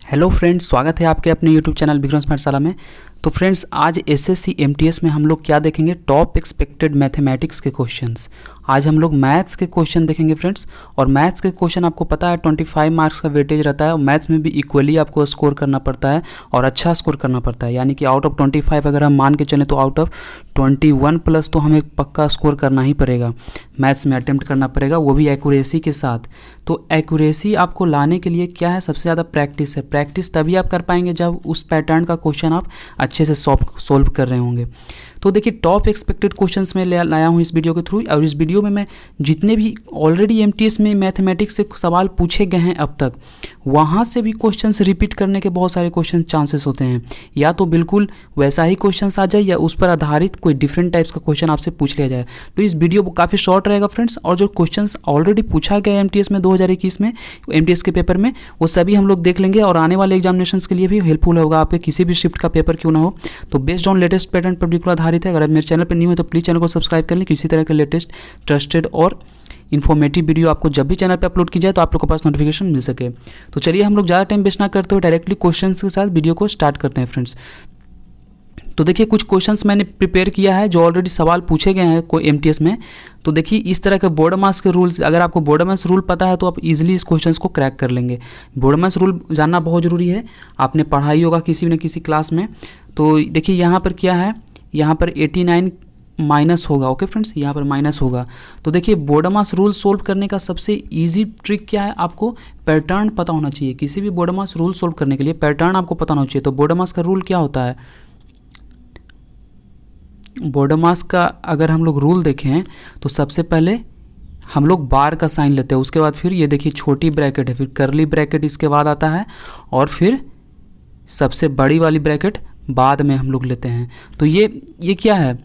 Hello friends, स्वागत है आपके अपने यूट्यूब चैनल विक्रम्स पाठशाला में। तो फ्रेंड्स, आज एसएससी एमटीएस में हम लोग क्या देखेंगे? टॉप एक्सपेक्टेड मैथमेटिक्स के क्वेश्चंस। आज हम लोग मैथ्स के क्वेश्चन देखेंगे फ्रेंड्स। और मैथ्स के क्वेश्चन आपको पता है 25 मार्क्स का वेटेज रहता है और मैथ्स में भी इक्वली आपको स्कोर करना पड़ता है और अच्छा स्कोर करना पड़ता है। यानी कि आउट ऑफ 25 अगर हम मान के चलें तो आउट ऑफ 21 प्लस तो हमें पक्का स्कोर करना ही पड़ेगा, मैथ्स में अटेम्प्ट करना पड़ेगा, वो भी एक्यूरेसी के साथ। तो एक्यूरेसी आपको लाने के लिए क्या है? सबसे ज़्यादा प्रैक्टिस है। प्रैक्टिस तभी आप कर पाएंगे जब उस पैटर्न का क्वेश्चन आप अच्छे से सॉल्व कर रहे होंगे। तो देखिए, टॉप एक्सपेक्टेड क्वेश्चंस में लाया हूँ इस वीडियो के थ्रू। और इस वीडियो में मैं जितने भी ऑलरेडी एमटीएस में मैथमेटिक्स से सवाल पूछे गए हैं अब तक, वहाँ से भी क्वेश्चंस रिपीट करने के बहुत सारे क्वेश्चन चांसेस होते हैं। या तो बिल्कुल वैसा ही क्वेश्चंस आ जाए या उस पर आधारित कोई डिफरेंट टाइप्स का क्वेश्चन आपसे पूछ लिया जाए। तो इस वीडियो काफ़ी शॉर्ट रहेगा फ्रेंड्स। और जो क्वेश्चंस ऑलरेडी पूछा गया एमटीएस में 2021 में एमटीएस के पेपर में, वो सभी हम लोग देख लेंगे और आने वाले एग्जामिनेशंस के लिए भी हेल्पफुल होगा, आपके किसी भी शिफ्ट का पेपर क्यों ना हो। तो बेस्ड ऑन लेटेस्ट पैटर्न पर बिल्कुल आधारित है। अगर आप मेरे चैनल पर न्यू है तो प्लीज़ चैनल को सब्सक्राइब कर लें। किसी तरह के लेटेस्ट ट्रस्टेड और इन्फॉर्मेटिव वीडियो आपको जब भी चैनल पे अपलोड की जाए तो आप लोग के पास नोटिफिकेशन मिल सके। तो चलिए, हम लोग ज़्यादा टाइम वेस्ट ना करते हुए डायरेक्टली क्वेश्चंस के साथ वीडियो को स्टार्ट करते हैं फ्रेंड्स। तो देखिए, कुछ क्वेश्चंस मैंने प्रिपेयर किया है जो ऑलरेडी सवाल पूछे गए हैं कोई एमटीएस में। तो देखिए, इस तरह के बोर्डमास के रूल्स, अगर आपको बोर्डमास रूल पता है तो आप इजीली इस क्वेश्चंस को क्रैक कर लेंगे। बोर्डमास रूल जानना बहुत ज़रूरी है, आपने पढ़ा ही होगा किसी न किसी क्लास में। तो देखिए, यहाँ पर क्या है, यहाँ पर 89 माइनस होगा। ओके फ्रेंड्स, यहाँ पर माइनस होगा। तो देखिए, बोर्डमास रूल सोल्व करने का सबसे इजी ट्रिक क्या है? आपको पैटर्न पता होना चाहिए। किसी भी बोर्डमास रूल सोल्व करने के लिए पैटर्न आपको पता होना चाहिए। तो बोर्डमास का रूल क्या होता है? बोर्डमास का अगर हम लोग रूल देखें तो सबसे पहले हम लोग बार का साइन लेते हैं, उसके बाद फिर ये देखिए छोटी ब्रैकेट है, फिर करली ब्रैकेट इसके बाद आता है और फिर सबसे बड़ी वाली ब्रैकेट बाद में हम लोग लेते हैं। तो ये क्या है?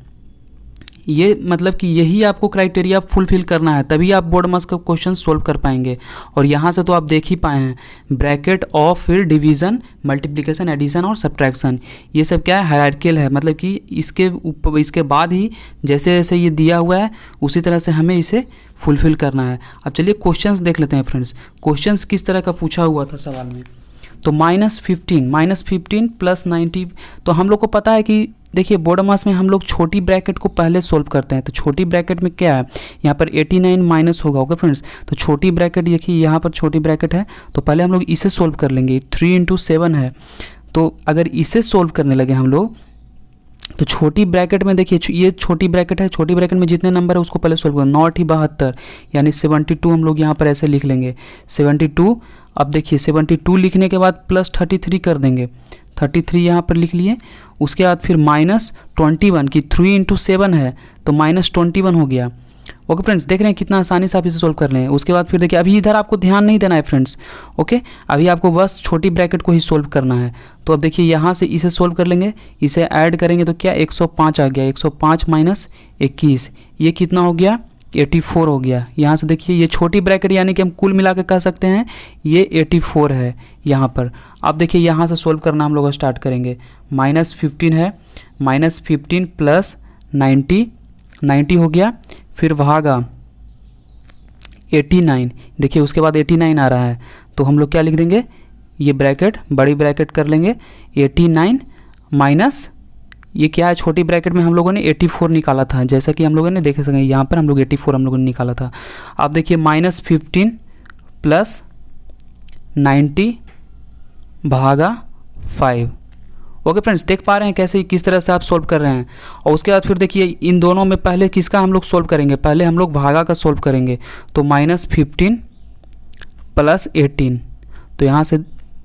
ये मतलब कि यही आपको क्राइटेरिया फुलफिल करना है, तभी आप बोर्डमास का क्वेश्चन सोल्व कर पाएंगे। और यहाँ से तो आप देख ही पाए हैं, ब्रैकेट ऑफ फिर डिवीज़न, मल्टीप्लिकेशन, एडिशन और सब्ट्रैक्शन, ये सब क्या है? हायरार्किकल है। मतलब कि इसके बाद ही जैसे जैसे ये दिया हुआ है उसी तरह से हमें इसे फुलफिल करना है। अब चलिए क्वेश्चंस देख लेते हैं फ्रेंड्स। क्वेश्चंस किस तरह का पूछा हुआ था सवाल में? तो -15 प्लस 90। तो हम लोग को पता है कि देखिए, बोर्डमास में हम लोग छोटी ब्रैकेट को पहले सोल्व करते हैं। तो छोटी ब्रैकेट में क्या है? यहाँ पर 89 माइनस होगा। ओके फ्रेंड्स, तो छोटी ब्रैकेट देखिए, यहाँ पर छोटी ब्रैकेट है तो पहले हम लोग इसे सोल्व कर लेंगे। 3 × 7 है, तो अगर इसे सोल्व करने लगे हम लोग तो छोटी ब्रैकेट में देखिए, ये छोटी ब्रैकेट है, छोटी ब्रैकेट में जितने नंबर है उसको पहले सोल्व करो। 9 × 72 यानी 72 हम लोग यहाँ पर ऐसे लिख लेंगे 72। अब देखिए 72 लिखने के बाद प्लस 33 कर देंगे, 33 यहाँ पर लिख लिए। उसके बाद फिर -21 की 3 × 7 है तो -21 हो गया। ओके फ्रेंड्स, देख रहे हैं कितना आसानी से आप इसे सोल्व कर लें। उसके बाद फिर देखिए, अभी इधर आपको ध्यान नहीं देना है फ्रेंड्स। ओके, अभी आपको बस छोटी ब्रैकेट को ही सोल्व करना है। तो अब देखिए, यहाँ से इसे सोल्व कर लेंगे, इसे ऐड करेंगे तो क्या 105 आ गया। 105 माइनस 21 ये कितना हो गया? 84 हो गया। यहाँ से देखिए, ये छोटी ब्रैकेट यानी कि हम कुल मिला के कह सकते हैं ये 84 है यहाँ पर। अब देखिए, यहाँ से सोल्व करना हम लोग स्टार्ट करेंगे। -15 है, -15 प्लस 90 हो गया, फिर भागा 89। देखिए उसके बाद 89 आ रहा है तो हम लोग क्या लिख देंगे? ये ब्रैकेट बड़ी ब्रैकेट कर लेंगे। 89 माइनस ये क्या है? छोटी ब्रैकेट में हम लोगों ने 84 निकाला था, जैसा कि हम लोगों ने देख सकें यहाँ पर हम लोग 84 हम लोगों ने निकाला था। अब देखिए -15 प्लस 90 भागा 5। ओके फ्रेंड्स, देख पा रहे हैं कैसे किस तरह से आप सोल्व कर रहे हैं। और उसके बाद फिर देखिए, इन दोनों में पहले किसका हम लोग सोल्व करेंगे? पहले हम लोग भागा का सोल्व करेंगे। तो -15 प्लस 18, तो यहाँ से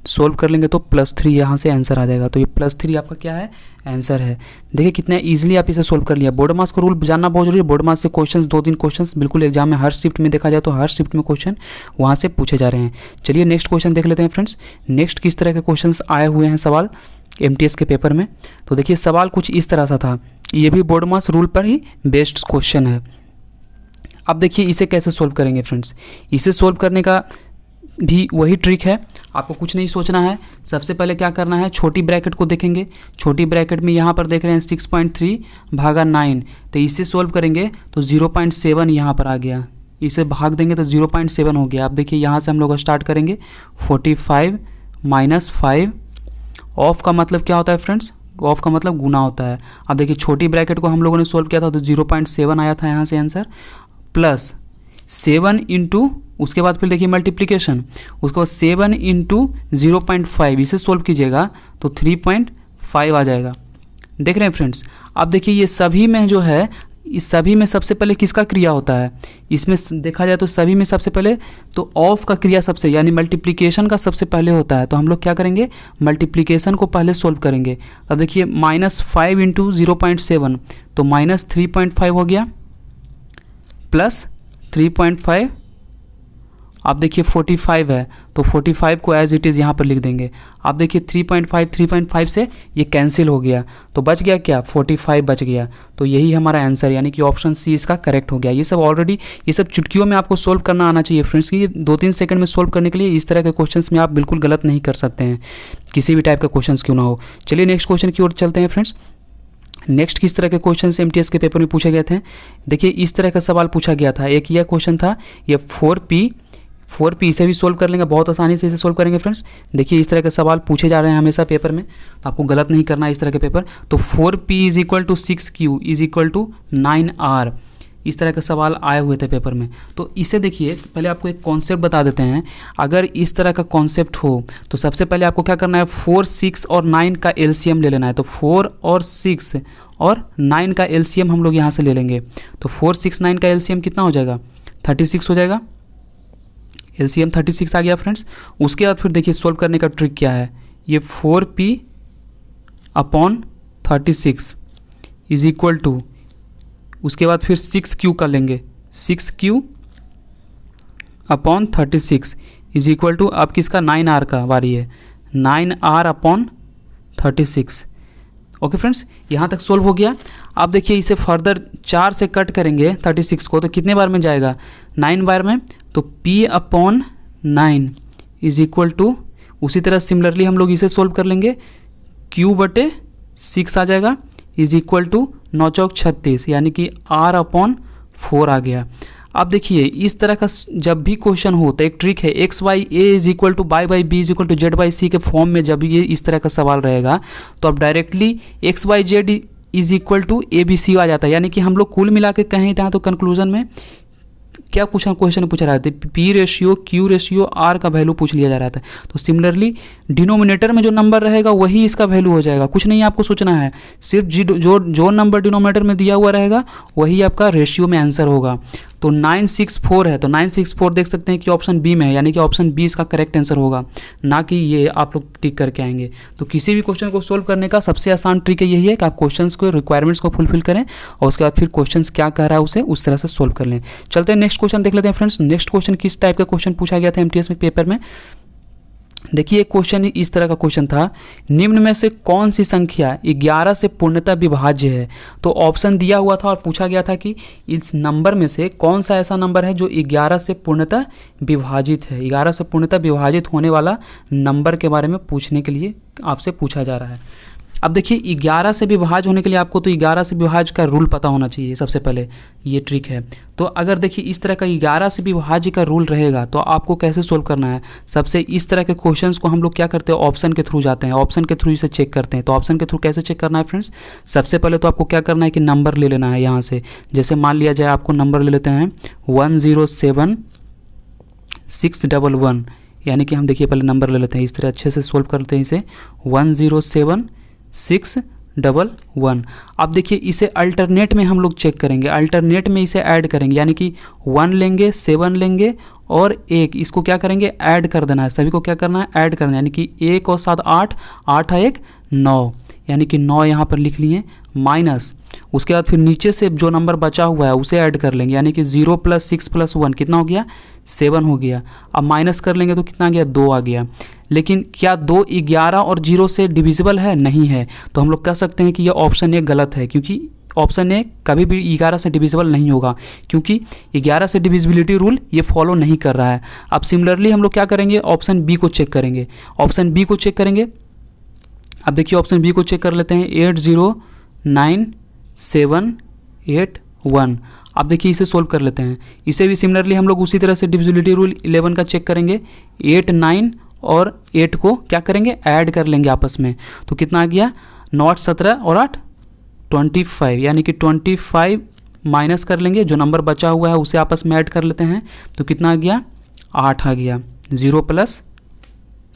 सोल्व कर लेंगे तो +3 यहाँ से आंसर आ जाएगा। तो ये +3 आपका क्या है? आंसर है। देखिए कितने इजीली आप इसे सोल्व कर लिया। बोर्डमास का रूल जानना बहुत जरूरी है। बोर्डमास से क्वेश्चंस 2-3 क्वेश्चंस बिल्कुल एग्जाम में हर शिफ्ट में देखा जाए तो हर शिफ्ट में क्वेश्चन वहाँ से पूछे जा रहे हैं। चलिए नेक्स्ट क्वेश्चन देख लेते हैं फ्रेंड्स। नेक्स्ट किस तरह के क्वेश्चंस आए हुए हैं सवाल एमटीएस के पेपर में? तो देखिए, सवाल कुछ इस तरह सा था। ये भी बोर्डमास रूल पर ही बेस्ड क्वेश्चन है। अब देखिए इसे कैसे सोल्व करेंगे फ्रेंड्स। इसे सोल्व करने का भी वही ट्रिक है, आपको कुछ नहीं सोचना है। सबसे पहले क्या करना है? छोटी ब्रैकेट को देखेंगे। छोटी ब्रैकेट में यहाँ पर देख रहे हैं 6.3 भागा 9, तो इसे सोल्व करेंगे तो 0.7 यहाँ पर आ गया। इसे भाग देंगे तो 0.7 हो गया। अब देखिए यहाँ से हम लोग स्टार्ट करेंगे 45 -5। ऑफ का मतलब क्या होता है फ्रेंड्स? ऑफ का मतलब गुना होता है। अब देखिए छोटी ब्रैकेट को हम लोगों ने सोल्व किया था तो 0.7 आया था यहाँ से आंसर, प्लस 7 इंटू, उसके बाद फिर देखिए मल्टीप्लिकेशन, उसके बाद 7 इंटू 0.5, इसे सोल्व कीजिएगा तो 3.5 आ जाएगा। देख रहे हैं फ्रेंड्स? अब देखिए ये सभी में जो है, इस सभी में सबसे पहले किसका क्रिया होता है? इसमें देखा जाए तो सभी में सबसे पहले तो ऑफ का क्रिया सबसे, यानी मल्टीप्लिकेशन का सबसे पहले होता है। तो हम लोग क्या करेंगे? मल्टीप्लिकेशन को पहले सोल्व करेंगे। अब देखिए -5 इंटू 0.7 तो -3.5 हो गया, प्लस 3.5, आप देखिए 45 है तो 45 को एज इट इज़ यहाँ पर लिख देंगे। आप देखिए 3.5 से ये कैंसिल हो गया तो बच गया क्या? 45 बच गया। तो यही हमारा आंसर, यानी कि ऑप्शन सी इसका करेक्ट हो गया। ये सब ऑलरेडी, ये सब चुटकियों में आपको सोल्व करना आना चाहिए फ्रेंड्स, कि 2-3 सेकंड में सोल्व करने के लिए इस तरह के क्वेश्चंस में आप बिल्कुल गलत नहीं कर सकते हैं, किसी भी टाइप का क्वेश्चन क्यों ना हो। चलिए नेक्स्ट क्वेश्चन की ओर चलते हैं फ्रेंड्स। नेक्स्ट किस तरह के क्वेश्चन एमटीएस के पेपर में पूछे गए थे? देखिए इस तरह का सवाल पूछा गया था। एक यह क्वेश्चन था, ये 4p, इसे भी सोल्व कर लेंगे, बहुत आसानी से इसे सोल्व करेंगे फ्रेंड्स। देखिए इस तरह के सवाल पूछे जा रहे हैं हमेशा पेपर में, तो आपको गलत नहीं करना है इस तरह के पेपर। तो 4p = 6q = 9r, इस तरह के सवाल आए हुए थे पेपर में। तो इसे देखिए, पहले आपको एक कॉन्सेप्ट बता देते हैं। अगर इस तरह का कॉन्सेप्ट हो तो सबसे पहले आपको क्या करना है? 4, 6 और 9 का एलसीएम ले लेना है। तो 4 और 6 और 9 का एलसीएम हम लोग यहाँ से ले लेंगे। तो 4, 6, 9 का एलसीएम कितना हो जाएगा? 36 हो जाएगा। एलसीएम 36 आ गया फ्रेंड्स। उसके बाद फिर देखिए सोल्व करने का ट्रिक क्या है। ये 4p/36 = उसके बाद फिर 6q कर लेंगे, 6q/36 = अब किसका? 9r का बारी है, 9r/36। ओके फ्रेंड्स, यहाँ तक सोल्व हो गया। अब देखिए इसे फर्दर 4 से कट करेंगे 36 को, तो कितने बार में जाएगा? 9 बार में। तो p/9 = उसी तरह सिमिलरली हम लोग इसे सोल्व कर लेंगे, q/6 आ जाएगा, = 9 चौक 36, यानी कि r/4 आ गया। अब देखिए इस तरह का जब भी क्वेश्चन हो तो एक ट्रिक है, x y a = y b = z y c के फॉर्म में जब ये इस तरह का सवाल रहेगा तो अब directly x y z = a b c आ जाता है। यानी कि हम लोग कुल मिला के कहें था तो कंक्लूजन में क्या क्वेश्चन पूछा रहा था? P ratio, Q ratio, R का वैल्यू पूछ लिया जा रहा था। तो सिमिलरली डिनोमिनेटर में जो नंबर रहेगा वही इसका वैल्यू हो जाएगा। कुछ नहीं आपको सोचना है, सिर्फ जो नंबर डिनोमिनेटर में दिया हुआ रहेगा वही आपका रेशियो में आंसर होगा। तो 964 है, तो 964 देख सकते हैं कि ऑप्शन बी में है, यानी कि ऑप्शन बी इसका करेक्ट आंसर होगा, ना कि ये आप लोग टिक करके आएंगे। तो किसी भी क्वेश्चन को सोल्व करने का सबसे आसान ट्रिक यही है कि आप क्वेश्चंस को, रिक्वायरमेंट्स को फुलफिल करें और उसके बाद फिर क्वेश्चंस क्या कह रहा है उसे उस तरह से सोल्व कर लें। चलते हैं नेक्स्ट क्वेश्चन देख लेते हैं फ्रेंड्स। नेक्स्ट क्वेश्चन किस टाइप का क्वेश्चन पूछा गया था एमटीएस में पेपर में? देखिए एक क्वेश्चन इस तरह का क्वेश्चन था, निम्न में से कौन सी संख्या 11 से पूर्णतः विभाज्य है? तो ऑप्शन दिया हुआ था और पूछा गया था कि इस नंबर में से कौन सा ऐसा नंबर है जो 11 से पूर्णतः विभाजित है। 11 से पूर्णतः विभाजित होने वाला नंबर के बारे में पूछने के लिए आपसे पूछा जा रहा है। अब देखिए 11 से विभाज्य होने के लिए आपको तो 11 से विभाज्य का रूल पता होना चाहिए, सबसे पहले ये ट्रिक है। तो अगर देखिए इस तरह का 11 से विभाज्य का रूल रहेगा तो आपको कैसे सोल्व करना है? सबसे इस तरह के क्वेश्चंस को हम लोग क्या करते हैं? ऑप्शन के थ्रू जाते हैं, ऑप्शन के थ्रू इसे चेक करते हैं। तो ऑप्शन के थ्रू कैसे चेक करना है फ्रेंड्स? सबसे पहले तो आपको क्या करना है कि नंबर ले लेना है यहाँ से। जैसे मान लिया जाए आपको नंबर ले लेते हैं 107611, यानी कि हम देखिए पहले नंबर ले लेते हैं, इस तरह अच्छे से सोल्व करते हैं इसे, 107611। अब देखिए इसे अल्टरनेट में हम लोग चेक करेंगे, अल्टरनेट में इसे ऐड करेंगे, यानी कि 1 लेंगे, 7 लेंगे और 1, इसको क्या करेंगे? ऐड कर देना है। सभी को क्या करना है? ऐड करना है, यानी कि 1 और 7 8, 8 और 1 9, यानी कि 9 यहाँ पर लिख लिए, माइनस उसके बाद फिर नीचे से जो नंबर बचा हुआ है उसे ऐड कर लेंगे, यानी कि 0 + 6 + 1 कितना हो गया? 7 हो गया। अब माइनस कर लेंगे तो कितना आ गया? 2 आ गया। लेकिन क्या 2 11 और 0 से डिविजिबल है? नहीं है। तो हम लोग कह सकते हैं कि यह ऑप्शन ए गलत है, क्योंकि ऑप्शन ए कभी भी 11 से डिविजिबल नहीं होगा, क्योंकि 11 से डिविजिबिलिटी रूल ये फॉलो नहीं कर रहा है। अब सिमिलरली हम लोग क्या करेंगे? ऑप्शन बी को चेक करेंगे, ऑप्शन बी को चेक करेंगे। अब देखिए ऑप्शन बी को चेक कर लेते हैं, 8097181। अब देखिए इसे सोल्व कर लेते हैं। इसे भी सिमिलरली हम लोग उसी तरह से डिविजिबिलिटी रूल 11 का चेक करेंगे, 8 9 और 8 को क्या करेंगे, ऐड कर लेंगे आपस में। तो कितना आ गया, 9 8 17 और 8 25, यानी कि 25 माइनस कर लेंगे, जो नंबर बचा हुआ है उसे आपस में ऐड कर लेते हैं। तो कितना आ गया, 8 आ गया। 0 +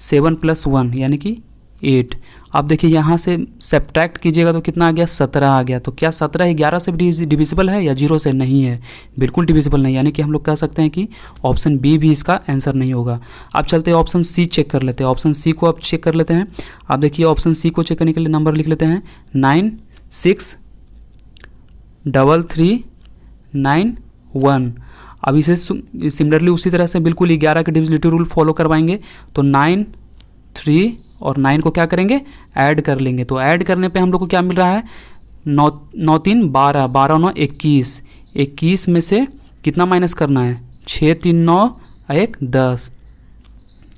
7 + 1 यानी कि 8। अब देखिए यहाँ से सब्ट्रैक्ट कीजिएगा तो कितना आ गया, 17 आ गया। तो क्या 17 11 से डिविजिबल है या 0 से? नहीं है, बिल्कुल डिविजिबल नहीं, यानी कि हम लोग कह सकते हैं कि ऑप्शन बी भी इसका आंसर नहीं होगा। अब चलते हैं ऑप्शन सी चेक कर लेते हैं। ऑप्शन सी को अब चेक कर लेते हैं। अब देखिए ऑप्शन सी को चेक करने के लिए नंबर लिख लेते हैं 9 6 3 3 9 1। अब इसे सिमिलरली उसी तरह से बिल्कुल 11 के डिविजिबिलिटी रूल फॉलो करवाएंगे। तो 9 3 और 9 को क्या करेंगे, ऐड कर लेंगे। तो ऐड करने पे हम लोग को क्या मिल रहा है, 9 9 3 12, 12 9 21, 21 में से कितना माइनस करना है, 6 3 9 1 10,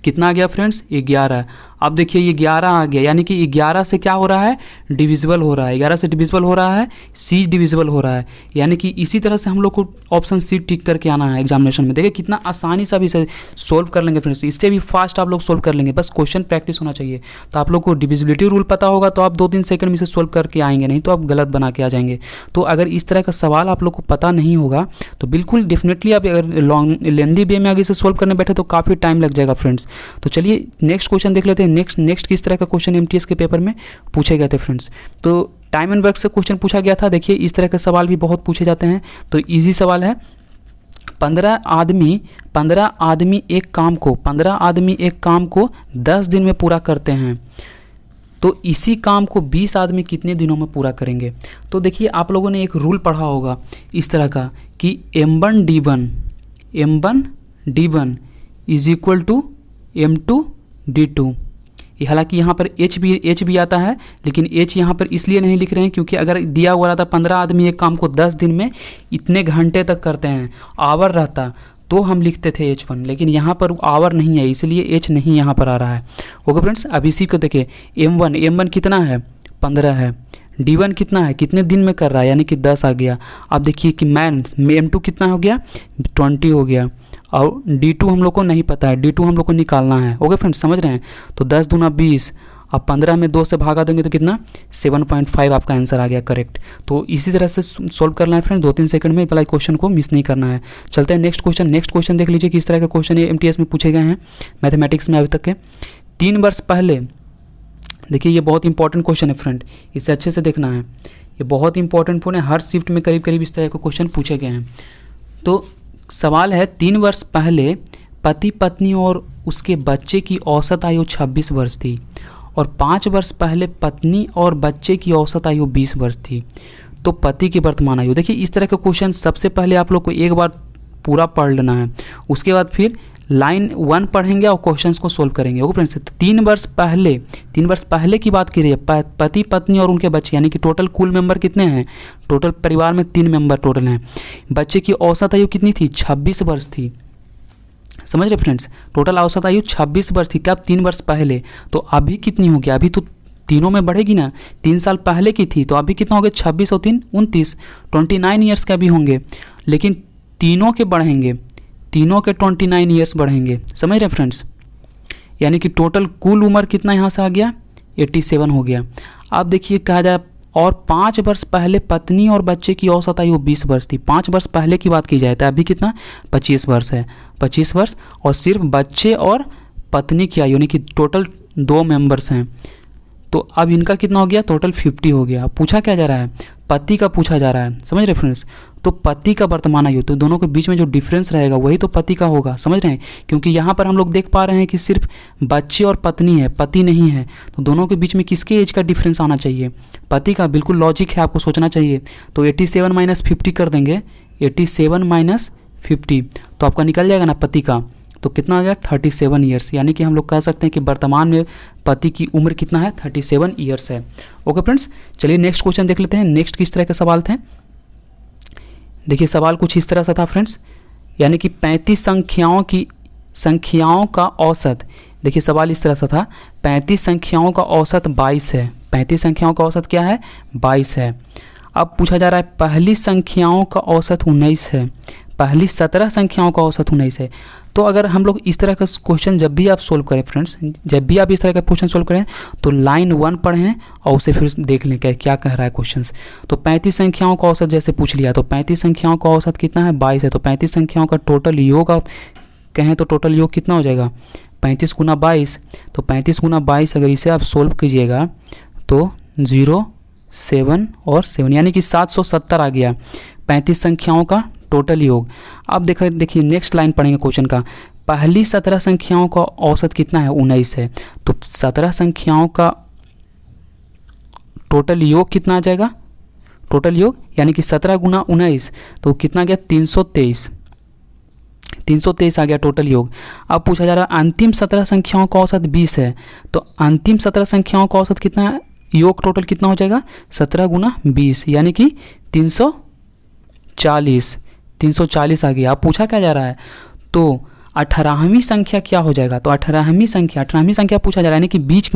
कितना आ गया फ्रेंड्स, 11। अब देखिए ये 11 आ गया, यानी कि 11 से क्या हो रहा है, डिविजिबल हो रहा है। 11 से डिविजिबल हो रहा है, सी डिविजिबल हो रहा है। यानी कि इसी तरह से हम लोग को ऑप्शन सी टिक करके आना है एग्जामिनेशन में। देखिए कितना आसानी से भी इसे सोल्व कर लेंगे फ्रेंड्स, इससे भी फास्ट आप लोग सोल्व कर लेंगे, बस क्वेश्चन प्रैक्टिस होना चाहिए। तो आप लोग को डिविजिबिलिटी रूल पता होगा तो आप 2-3 सेकंड में इसे सोल्व करके आएंगे, नहीं तो आप गलत बना के आ जाएंगे। तो अगर इस तरह का सवाल आप लोग को पता नहीं होगा तो बिल्कुल डेफिनेटली आप अगर लॉन्ग लेंदी वे में आगे से सोल्व करने बैठे तो काफ़ी टाइम लग जाएगा फ्रेंड्स। तो चलिए नेक्स्ट क्वेश्चन देख लेते हैं। नेक्स्ट किस तरह का क्वेश्चन एमटीएस के पेपर में पूछे गए थे फ्रेंड्स। तो टाइम एंड वर्क से क्वेश्चन पूछा गया था। देखिए इस तरह के सवाल भी बहुत पूछे जाते हैं। तो इजी सवाल है, 15 आदमी एक काम को 10 दिन में पूरा करते हैं, तो इसी काम को 20 आदमी कितने दिनों में पूरा करेंगे। तो देखिए आप लोगों ने एक रूल पढ़ा होगा इस तरह का कि M1 D1 is equal to M2 D2। हालांकि यहाँ पर एच भी आता है, लेकिन एच यहाँ पर इसलिए नहीं लिख रहे हैं क्योंकि अगर दिया हुआ रहता 15 आदमी एक काम को 10 दिन में इतने घंटे तक करते हैं, आवर रहता तो हम लिखते थे H1, लेकिन यहाँ पर आवर नहीं है इसलिए एच नहीं यहाँ पर आ रहा है। ओके फ्रेंड्स, अब इसी को देखिए M1 कितना है, 15 है। D1 कितना है, कितने दिन में कर रहा है, यानी कि 10 आ गया। अब देखिए कि M2 कितना हो गया, 20 हो गया। और D2 हम लोग को नहीं पता है, D2 हम लोग को निकालना है। ओके फ्रेंड्स, समझ रहे हैं। तो 10 दूना 20, अब 15 में 2 से भागा देंगे तो कितना, 7.5 आपका आंसर आ गया करेक्ट। तो इसी तरह से सॉल्व करना है फ्रेंड्स, 2-3 सेकंड में, पहले क्वेश्चन को मिस नहीं करना है। चलते हैं नेक्स्ट क्वेश्चन देख लीजिए किस तरह का क्वेश्चन है एमटीएस में पूछे गए हैं मैथमेटिक्स में अभी तक के। 3 वर्ष पहले, देखिए ये बहुत इंपॉर्टेंट क्वेश्चन है फ्रेंड, इसे अच्छे से देखना है, ये बहुत इंपॉर्टेंट है, हर शिफ्ट में करीब इस तरह के क्वेश्चन पूछे गए हैं। तो सवाल है, 3 वर्ष पहले पति पत्नी और उसके बच्चे की औसत आयु 26 वर्ष थी और 5 वर्ष पहले पत्नी और बच्चे की औसत आयु 20 वर्ष थी, तो पति की वर्तमान आयु। देखिए इस तरह के क्वेश्चन सबसे पहले आप लोग को एक बार पूरा पढ़ लेना है, उसके बाद फिर लाइन 1 पढ़ेंगे और क्वेश्चंस को सोल्व करेंगे। ओके फ्रेंड्स, 3 वर्ष पहले की बात की रही है, पति पत्नी और उनके बच्चे, यानी कि टोटल कुल मेंबर कितने हैं, टोटल परिवार में 3 मेंबर टोटल हैं। बच्चे की औसत आयु कितनी थी, 26 वर्ष थी। समझ रहे फ्रेंड्स, टोटल औसत आयु 26 वर्ष थी, कब, 3 वर्ष पहले। तो अभी कितनी होगी, अभी तो तीनों में बढ़ेगी ना, 3 साल पहले की थी तो अभी कितना हो गया, 26 और 3 29, 29 ईयर्स का भी होंगे, लेकिन तीनों के बढ़ेंगे, तीनों के 29 ईयर्स बढ़ेंगे। समझ रहे फ्रेंड्स, यानी कि टोटल कुल उम्र कितना यहाँ से आ गया, 87 हो गया। अब देखिए कहा जाए, और 5 वर्ष पहले पत्नी और बच्चे की औसत आयु 20 वर्ष थी। 5 वर्ष पहले की बात की जाए तो अभी कितना, 25 वर्ष है, 25 वर्ष, और सिर्फ बच्चे और पत्नी की आयु, यानी कि टोटल 2 मेंबर्स हैं, तो अब इनका कितना हो गया, टोटल 50 हो गया। पूछा क्या जा रहा है, पति का पूछा जा रहा है। समझ रहे फ्रेंड्स, तो पति का वर्तमान आयु, तो दोनों के बीच में जो डिफरेंस रहेगा वही तो पति का होगा। समझ रहे हैं, क्योंकि यहाँ पर हम लोग देख पा रहे हैं कि सिर्फ बच्चे और पत्नी है, पति नहीं है, तो दोनों के बीच में किसके एज का डिफरेंस आना चाहिए, पति का। बिल्कुल लॉजिक है, आपको सोचना चाहिए। तो 87 - 50 कर देंगे, 87 - 50 तो आपका निकल जाएगा ना पति का, तो कितना आ गया, 37 ईयर्स। यानी कि हम लोग कह सकते हैं कि वर्तमान में पति की उम्र कितना है, 37 ईयर्स है। ओके फ्रेंड्स, चलिए नेक्स्ट क्वेश्चन देख लेते हैं। नेक्स्ट किस तरह के सवाल थे, देखिए सवाल कुछ इस तरह से था फ्रेंड्स, यानी कि 35 संख्याओं का औसत। देखिए सवाल इस तरह से था, 35 संख्याओं का औसत 22 है। 35 संख्याओं का औसत क्या है, 22 है। अब पूछा जा रहा है पहली संख्याओं का औसत 19 है, पहली 17 संख्याओं का औसत 19 है। तो अगर हम लोग इस तरह का क्वेश्चन जब भी आप सोल्व करें फ्रेंड्स, जब भी आप इस तरह का क्वेश्चन सोल्व करें तो लाइन 1 पढ़ें और उसे फिर देख लें क्या कह रहा है क्वेश्चन। तो 35 संख्याओं का औसत जैसे पूछ लिया, तो 35 संख्याओं का औसत कितना है 22 है, तो 35 संख्याओं का टोटल योग आप कहें तो टोटल योग कितना हो जाएगा 35 गुना 22। तो 35 गुना 22 अगर इसे आप सोल्व कीजिएगा तो 0, 7 और 7 यानी कि 770 आ गया 35 संख्याओं का टोटल योग। अब देखिए नेक्स्ट लाइन पढ़ेंगे क्वेश्चन का, पहली 17 संख्याओं का औसत कितना है 19 है, तो 17 संख्याओं का टोटल योग कितना आ जाएगा, टोटल योग यानी कि 17 गुना 19 तो कितना गया 323 आ गया टोटल योग। अब पूछा जा रहा है अंतिम 17 संख्याओं का औसत 20 है, तो अंतिम 17 संख्याओं का औसत कितना है, योग टोटल कितना हो जाएगा 17 गुना 20 यानी कि 340 आ गया। अब पूछा क्या जा रहा है, तो 18वीं संख्या क्या हो जाएगा, तो 18वीं संख्या पूछा जा रहा है यानी कि बीच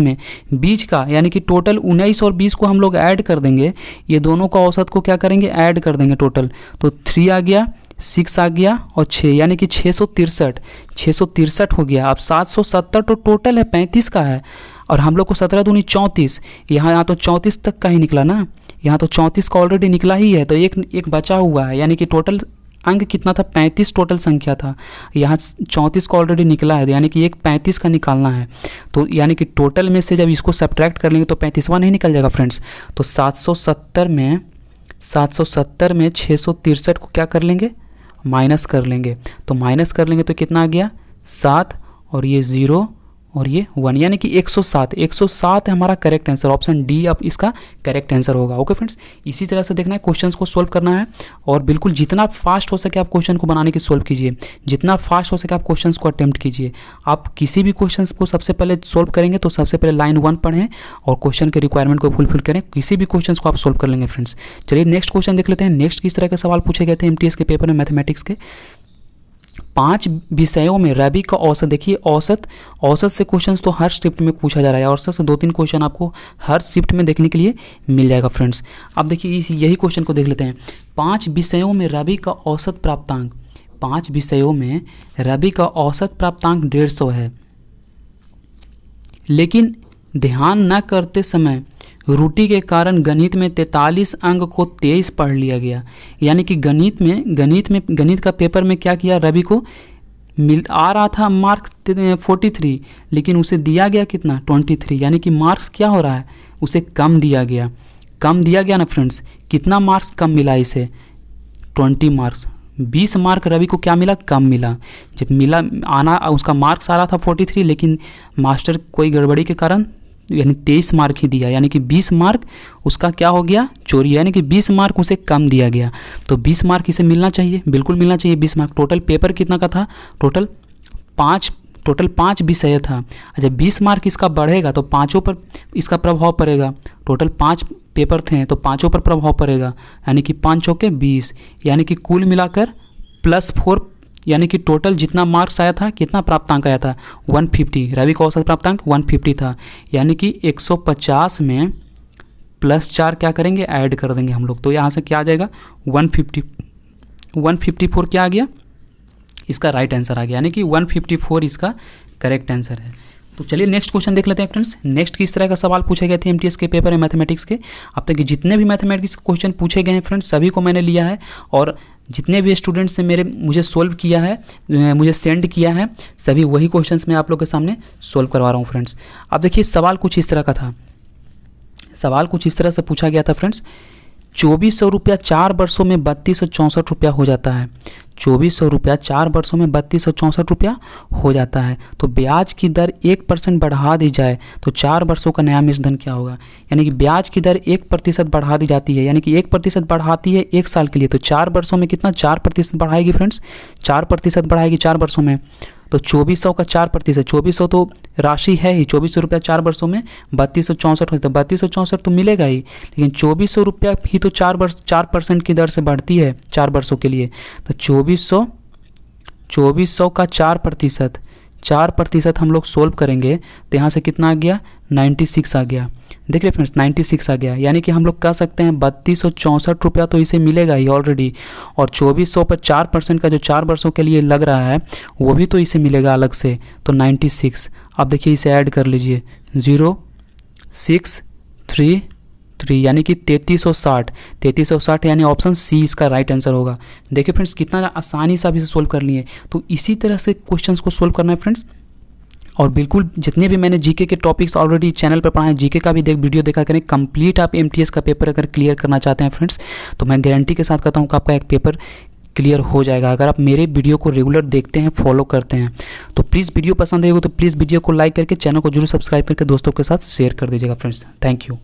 का यानी कि टोटल 19 और 20 को हम लोग ऐड कर देंगे, ये दोनों का औसत को क्या करेंगे ऐड कर देंगे टोटल, तो 3 आ गया 6 आ गया और 6 यानी कि 663 हो गया। अब 770 तो टोटल है 35 का है और हम लोग को 17 दूनी 34, यहाँ तो 34 तक का ही निकला ना, यहाँ तो 34 का ऑलरेडी निकला ही है, तो एक बचा हुआ है यानी कि टोटल अंक कितना था 35 टोटल संख्या था, यहाँ 34 का ऑलरेडी निकला है यानी कि एक 35 का निकालना है, तो यानी कि टोटल में से जब इसको सब्ट्रैक्ट कर लेंगे तो 35वां नहीं निकल जाएगा फ्रेंड्स। तो 770 में 663 को क्या कर लेंगे माइनस कर लेंगे, तो माइनस कर लेंगे तो कितना आ गया 7 और ये 0 और ये 1 यानी कि 107 है हमारा करेक्ट आंसर, ऑप्शन डी अब इसका करेक्ट आंसर होगा। ओके फ्रेंड्स, इसी तरह से देखना है क्वेश्चंस को सोल्व करना है और बिल्कुल जितना फास्ट हो सके आप क्वेश्चन को बनाने की सोल्व कीजिए, जितना फास्ट हो सके आप क्वेश्चंस को अटेम्प्ट कीजिए। आप किसी भी क्वेश्चंस को सबसे पहले सोल्व करेंगे तो सबसे पहले लाइन 1 पढ़ें और क्वेश्चन के रिक्वायरमेंट को फुलफिल करें, किसी भी क्वेश्चंस को आप सोल्व कर लेंगे फ्रेंड्स। चलिए नेक्स्ट क्वेश्चन देख लेते हैं। नेक्स्ट किस तरह के सवाल पूछे गए थे एमटीएस के पेपर में मैथमेटिक्स के, 5 विषयों में रवि का औसत, देखिए औसत से क्वेश्चंस तो हर शिफ्ट में पूछा जा रहा है, औसत से 2-3 क्वेश्चन आपको हर शिफ्ट में देखने के लिए मिल जाएगा फ्रेंड्स। अब देखिए यही क्वेश्चन को देख लेते हैं। 5 विषयों में रवि का औसत प्राप्तांक, 5 विषयों में रवि का औसत प्राप्तांक 150 है, लेकिन ध्यान न करते समय त्रुटि के कारण गणित में 43 अंक को 23 पढ़ लिया गया। यानी कि गणित का पेपर में क्या किया, रवि को आ रहा था मार्क 43 लेकिन उसे दिया गया कितना 23, यानी कि मार्क्स क्या हो रहा है उसे कम दिया गया ना फ्रेंड्स। कितना मार्क्स कम मिला इसे 20 मार्क्स, 20 मार्क रवि को क्या मिला कम मिला। जब मिला आना उसका मार्क्स आ रहा था 43 लेकिन मास्टर कोई गड़बड़ी के कारण यानी 23 मार्क ही दिया, यानी कि 20 मार्क उसका क्या हो गया चोरी, यानी कि 20 मार्क उसे कम दिया गया। तो 20 मार्क इसे मिलना चाहिए, बिल्कुल मिलना चाहिए 20 मार्क। टोटल पेपर कितना का था, टोटल 5 विषय था। अच्छा 20 मार्क इसका बढ़ेगा तो पाँचों पर इसका प्रभाव पड़ेगा। टोटल 5 पेपर थे तो पाँचों पर प्रभाव पड़ेगा, यानी कि 5 चौके 20, यानी कि कुल मिलाकर +4, यानी कि टोटल जितना मार्क्स आया था कितना प्राप्तांक आया था 150। रवि का औसत प्राप्तांक 150 था, यानी कि 150 में +4 क्या करेंगे ऐड कर देंगे हम लोग, तो यहाँ से क्या आ जाएगा 154 क्या आ गया इसका राइट आंसर आ गया, यानी कि 154 इसका करेक्ट आंसर है। तो चलिए नेक्स्ट क्वेश्चन देख लेते हैं फ्रेंड्स। नेक्स्ट किस तरह का सवाल पूछे गए थे एमटीएस के पेपर में मैथमेटिक्स के। अब तक जितने भी मैथमेटिक्स के क्वेश्चन पूछे गए हैं फ्रेंड्स सभी को मैंने लिया है और जितने भी स्टूडेंट्स ने मुझे सोल्व किया है, मुझे सेंड किया है, सभी वही क्वेश्चंस मैं आप लोग के सामने सोल्व करवा रहा हूँ फ्रेंड्स। अब देखिए सवाल कुछ इस तरह का था, सवाल कुछ इस तरह से पूछा गया था फ्रेंड्स। 2400 रुपया 4 वर्षों में 3264 रुपया हो जाता है। 2400 रुपया 4 वर्षों में 3264 रुपया हो जाता है, तो ब्याज की दर 1% बढ़ा दी जाए तो 4 वर्षों का नया मूलधन क्या होगा। यानी कि ब्याज की दर 1% बढ़ा दी जाती है, यानी कि 1% बढ़ाती है 1 साल के लिए, तो 4 वर्षों में कितना 4% बढ़ाएगी फ्रेंड्स, 4% बढ़ाएगी 4 वर्षों में। तो 2400 का 4%, 2400 तो राशि है ही, 2400 रुपया 4 वर्षों में 3264 होता है, 3264 तो मिलेगा ही, लेकिन 2400 रुपया ही तो 4% की दर से बढ़ती है 4 वर्षों के लिए। तो 2400 का 4% हम लोग सोल्व करेंगे तो यहाँ से कितना आ गया 96 आ गया। देखिए फ्रेंड्स 96 आ गया, यानी कि हम लोग कह सकते हैं 3264 रुपया तो इसे मिलेगा ही ऑलरेडी, और 2400 पर 4% का जो 4 वर्षों के लिए लग रहा है वो भी तो इसे मिलेगा अलग से, तो 96। अब देखिए इसे ऐड कर लीजिए 0633 यानी कि 3360 यानी ऑप्शन सी इसका राइट आंसर होगा। देखिए फ्रेंड्स कितना आसानी से आप इसे सोल्व कर लिए। तो इसी तरह से क्वेश्चंस को सोल्व करना है फ्रेंड्स। और बिल्कुल जितने भी मैंने जीके के टॉपिक्स ऑलरेडी चैनल पर पढ़ाए हैं, जीके का भी वीडियो देखा करें। कंप्लीट आप एमटीएस का पेपर अगर क्लियर करना चाहते हैं फ्रेंड्स, तो मैं गारंटी के साथ कहता हूँ कि आपका एक पेपर क्लियर हो जाएगा अगर आप मेरे वीडियो को रेगुलर देखते हैं, फॉलो करते हैं। तो प्लीज़ वीडियो पसंद आएगा तो प्लीज़ वीडियो को लाइक करके चैनल को जरूर सब्सक्राइब करके दोस्तों के साथ शेयर कर दीजिएगा फ्रेंड्स। Thank you.